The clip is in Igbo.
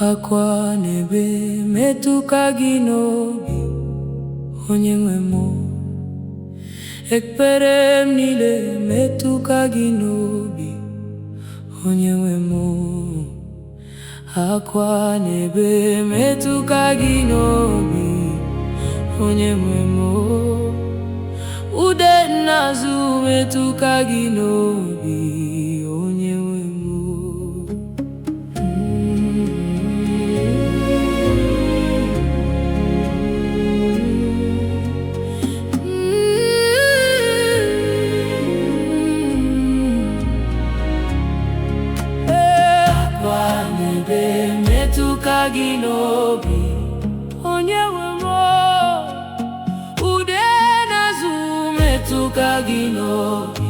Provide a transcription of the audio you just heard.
Akwa n'ebe metụka gị n'obi, onye nwe m. Ekpere m niile metụka gị n'obi, onye nwe m. Akwa n'ebe metụka gị n'obi, onye nwe m. Ude n'azụ metụka gị n'obi, onye nwe m. Metụka gị n'obi, onye nwe m. Ude n'azụ metụka gị n'obi,